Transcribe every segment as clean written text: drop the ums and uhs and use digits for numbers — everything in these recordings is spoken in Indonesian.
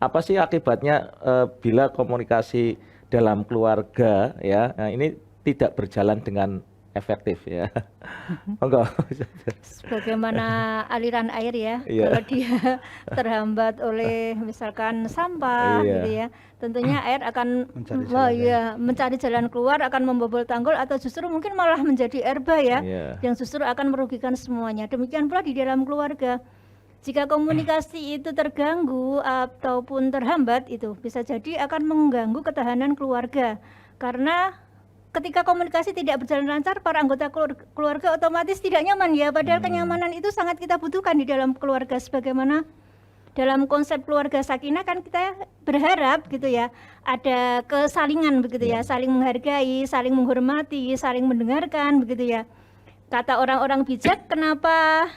apa sih akibatnya bila komunikasi dalam keluarga ya, nah ini tidak berjalan dengan efektif ya. Enggak. Sebagaimana aliran air ya, Iya. kalau dia terhambat oleh misalkan sampah gitu Iya. ya, tentunya air akan Mencari jalan. mencari jalan keluar, akan membobol tanggul atau justru mungkin malah menjadi erba ya, Iya. yang justru akan merugikan semuanya. Demikian pula di dalam keluarga. Jika komunikasi itu terganggu ataupun terhambat, itu bisa jadi akan mengganggu ketahanan keluarga. Karena ketika komunikasi tidak berjalan lancar, para anggota keluarga otomatis tidak nyaman ya. Padahal kenyamanan itu sangat kita butuhkan di dalam keluarga. Sebagaimana dalam konsep keluarga sakinah kan kita berharap gitu ya, ada kesalingan begitu ya, saling menghargai, saling menghormati, saling mendengarkan begitu ya. Kata orang-orang bijak, kenapa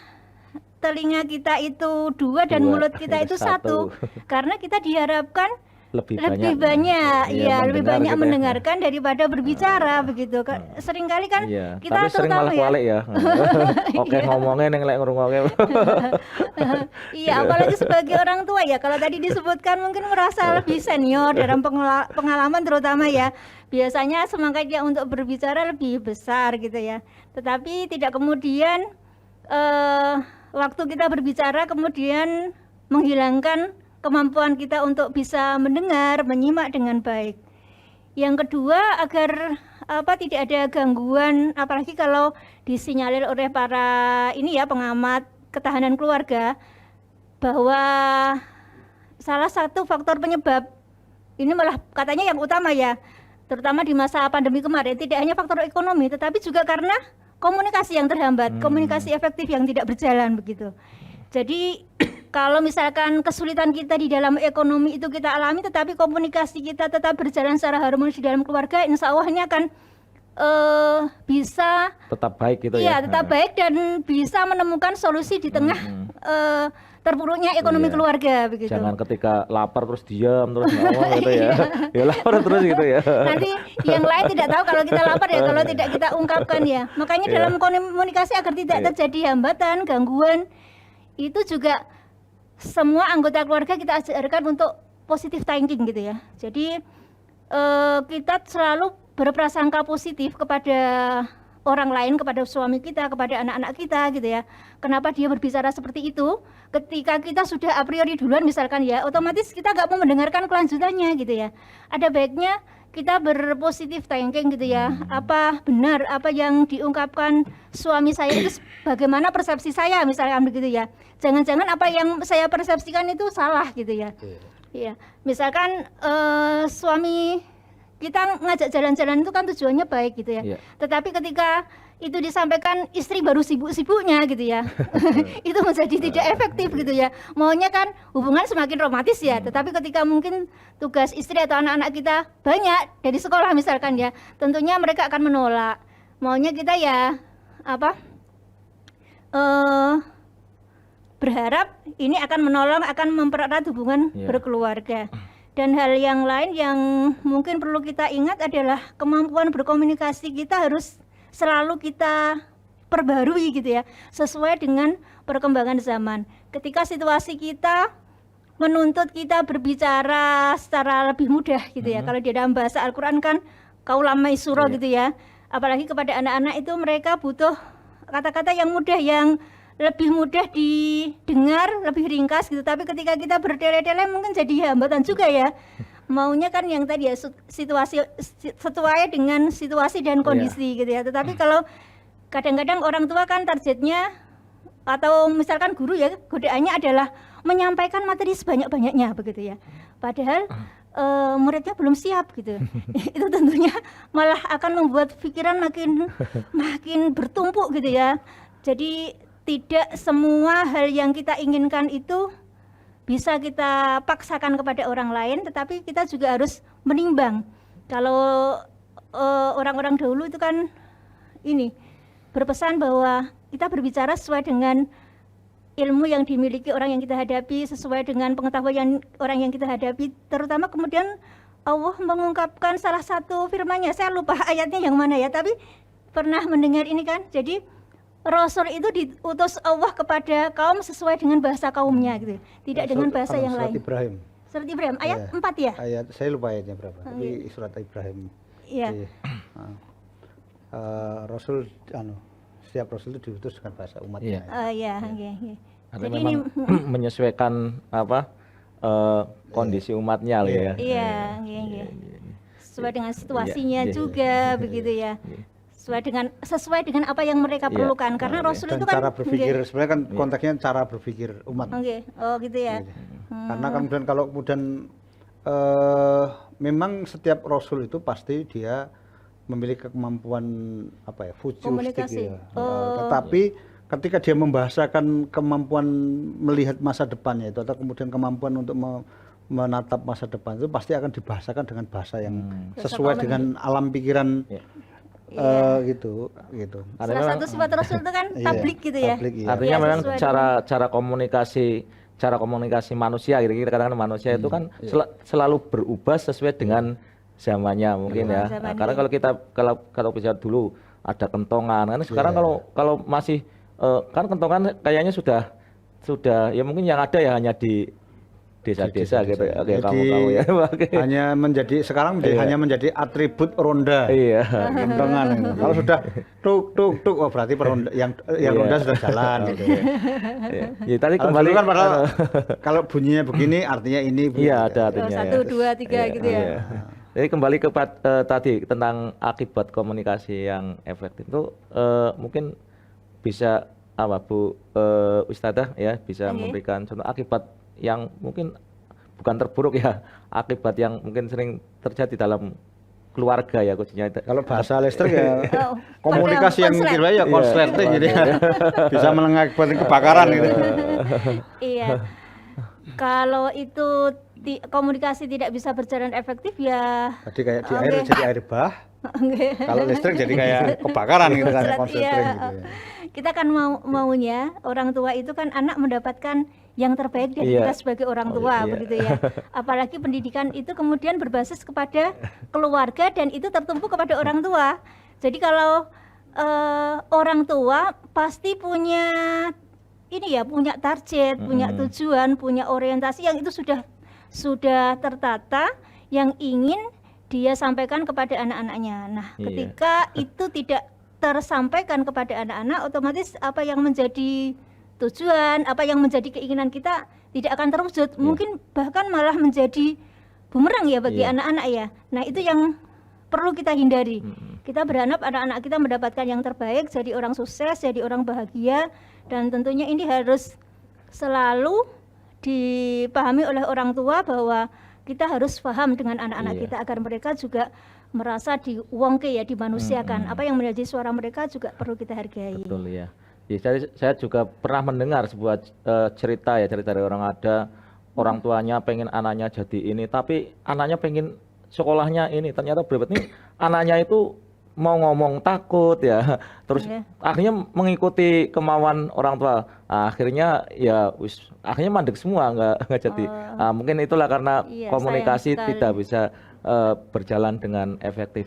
telinga kita itu dua dan mulut kita itu satu? Karena kita diharapkan lebih banyak ya, lebih banyak gitu mendengarkan daripada berbicara begitu. Seringkali kan kita tapi sering malah kualik ya. Oke, ngomongnya yang lek ngrungokke. Iya, apalagi sebagai orang tua ya, kalau tadi disebutkan mungkin merasa lebih senior dalam pengalaman terutama ya, biasanya semangatnya untuk berbicara lebih besar gitu ya. Tetapi tidak kemudian waktu kita berbicara kemudian menghilangkan kemampuan kita untuk bisa mendengar, menyimak dengan baik. Yang kedua, agar tidak ada gangguan, apalagi kalau disinyalir oleh para pengamat ketahanan keluarga, bahwa salah satu faktor penyebab ini malah katanya yang utama ya, terutama di masa pandemi kemarin, tidak hanya faktor ekonomi, tetapi juga karena komunikasi yang terhambat, komunikasi efektif yang tidak berjalan begitu. Jadi kalau misalkan kesulitan kita di dalam ekonomi itu kita alami, tetapi komunikasi kita tetap berjalan secara harmonis di dalam keluarga, insya Allah ini akan bisa tetap baik gitu ya. Iya, tetap baik dan bisa menemukan solusi di tengah terpuruknya ekonomi keluarga begitu. Jangan ketika lapar terus diam terus ngomong gitu ya. Ya lapar terus gitu ya. Nanti yang lain tidak tahu kalau kita lapar ya, kalau tidak kita ungkapkan ya. Makanya dalam komunikasi agar tidak terjadi hambatan, gangguan, itu juga semua anggota keluarga kita ajarkan untuk positive thinking gitu ya. Jadi kita selalu berprasangka positif kepada orang lain, kepada suami kita, kepada anak-anak kita gitu ya. Kenapa dia berbicara seperti itu? Ketika kita sudah a priori duluan misalkan ya, otomatis kita nggak mau mendengarkan kelanjutannya gitu ya. Ada baiknya kita berpositif thinking gitu ya. Apa benar apa yang diungkapkan suami saya itu, bagaimana persepsi saya misalkan begitu ya. Jangan-jangan apa yang saya persepsikan itu salah gitu ya. Iya. Misalkan suami kita ngajak jalan-jalan itu kan tujuannya baik gitu ya. Tetapi ketika itu disampaikan istri baru sibuk-sibuknya gitu ya, itu menjadi tidak efektif gitu ya. Maunya kan hubungan semakin romantis ya, tetapi ketika mungkin tugas istri atau anak-anak kita banyak dari sekolah misalkan ya, tentunya mereka akan menolak. Maunya kita ya berharap ini akan menolong, akan mempererat hubungan berkeluarga. Dan hal yang lain yang mungkin perlu kita ingat adalah kemampuan berkomunikasi kita harus selalu kita perbarui gitu ya, sesuai dengan perkembangan zaman. Ketika situasi kita menuntut kita berbicara secara lebih mudah gitu ya, kalau di dalam bahasa Al-Quran kan kaulam maisuro gitu ya, apalagi kepada anak-anak itu mereka butuh kata-kata yang mudah, yang lebih mudah didengar, lebih ringkas gitu. Tapi ketika kita bertele-tele mungkin jadi hambatan juga ya. Maunya kan yang tadi ya, situasi sesuai dengan situasi dan kondisi gitu ya. Tetapi kalau kadang-kadang orang tua kan targetnya, atau misalkan guru ya, godaannya adalah menyampaikan materi sebanyak-banyaknya begitu ya. Padahal muridnya belum siap gitu. Itu tentunya malah akan membuat pikiran makin bertumpuk gitu ya. Jadi tidak semua hal yang kita inginkan itu bisa kita paksakan kepada orang lain, tetapi kita juga harus menimbang. Kalau orang-orang dahulu itu kan berpesan bahwa kita berbicara sesuai dengan ilmu yang dimiliki orang yang kita hadapi, sesuai dengan pengetahuan orang yang kita hadapi. Terutama kemudian Allah mengungkapkan salah satu firman-Nya, saya lupa ayatnya yang mana ya, tapi pernah mendengar ini kan. Jadi Rasul itu diutus Allah kepada kaum sesuai dengan bahasa kaumnya gitu, tidak dengan bahasa yang lain. Surat Ibrahim ayat 4 ya? Ayat saya lupa ayatnya berapa, tapi surat Ibrahim. Iya. Rasul setiap rasul itu diutus dengan bahasa umatnya. Iya, iya. Karena Jadi memang menyesuaikan kondisi umatnya lah ya. iya. Sesuai dengan situasinya juga begitu ya. Sesuai dengan apa yang mereka perlukan, karena Rasul Dan itu kan cara berpikir sebenarnya kan konteksnya cara berpikir umat. Oh gitu ya. Karena kemudian kalau kemudian memang setiap rasul itu pasti dia memiliki kemampuan futuristik Komunikasi. ya. Tetapi ketika dia membahasakan kemampuan melihat masa depannya itu, atau kemudian kemampuan untuk menatap masa depan itu, pasti akan dibahasakan dengan bahasa yang sesuai dengan alam pikiran gitu. Salah satu sifat Rasul itu kan tablik gitu ya. Artinya memang cara komunikasi manusia, kita katakan manusia itu kan selalu berubah sesuai dengan zamannya mungkin ya. Nah, karena kalau bisa dulu ada kentongan, kan sekarang kalau masih kan kentongan kayaknya sudah ya mungkin yang ada ya hanya di desa-desa gitu ya. Oke, kamu ya. Hanya hanya menjadi atribut ronda. Iya. Kentongan gitu. Kalau sudah tuk oh berarti yang ronda sudah jalan gitu ya. Ya, tadi kembali kan padahal kalau bunyinya begini artinya ini. Iya, ada artinya. 1, 2, 3 gitu ya. Jadi kembali ke tadi tentang akibat komunikasi yang efektif itu mungkin bisa Bu Ustadzah ya bisa memberikan contoh akibat yang mungkin bukan terburuk ya, akibat yang mungkin sering terjadi dalam keluarga ya khususnya. Kalau bahasa listrik ya komunikasi yang kira ya konsleting gitu ya. Bisa mengakibatkan kebakaran gitu. Iya. Kalau itu komunikasi tidak bisa berjalan efektif ya. Jadi kayak di air jadi air bah. Kalau listrik jadi kayak kebakaran gitu kan, konsleting gitu ya. Kita kan maunya orang tua itu kan anak mendapatkan yang terbaik dari kita sebagai orang tua begitu ya. Apalagi pendidikan itu kemudian berbasis kepada keluarga dan itu tertumpu kepada orang tua. Jadi kalau orang tua pasti punya punya target, punya tujuan, punya orientasi yang itu sudah tertata yang ingin dia sampaikan kepada anak-anaknya. Nah, ketika itu tidak tersampaikan kepada anak-anak, otomatis apa yang menjadi tujuan, apa yang menjadi keinginan kita tidak akan terwujud, mungkin bahkan malah menjadi bumerang ya bagi anak-anak ya. Nah itu yang perlu kita hindari. Kita berharap anak-anak kita mendapatkan yang terbaik, jadi orang sukses, jadi orang bahagia, dan tentunya ini harus selalu dipahami oleh orang tua bahwa kita harus paham dengan anak-anak kita agar mereka juga merasa diwongke ya, dimanusiakan. Apa yang menjadi suara mereka juga perlu kita hargai. Betul ya. Ya, saya juga pernah mendengar sebuah cerita dari orang tuanya pengen anaknya jadi ini, tapi anaknya pengen sekolahnya ini, ternyata berarti nih anaknya itu mau ngomong takut ya, terus akhirnya mengikuti kemauan orang tua, akhirnya akhirnya mandek semua nggak jadi. Mungkin itulah karena komunikasi tidak bisa berjalan dengan efektif.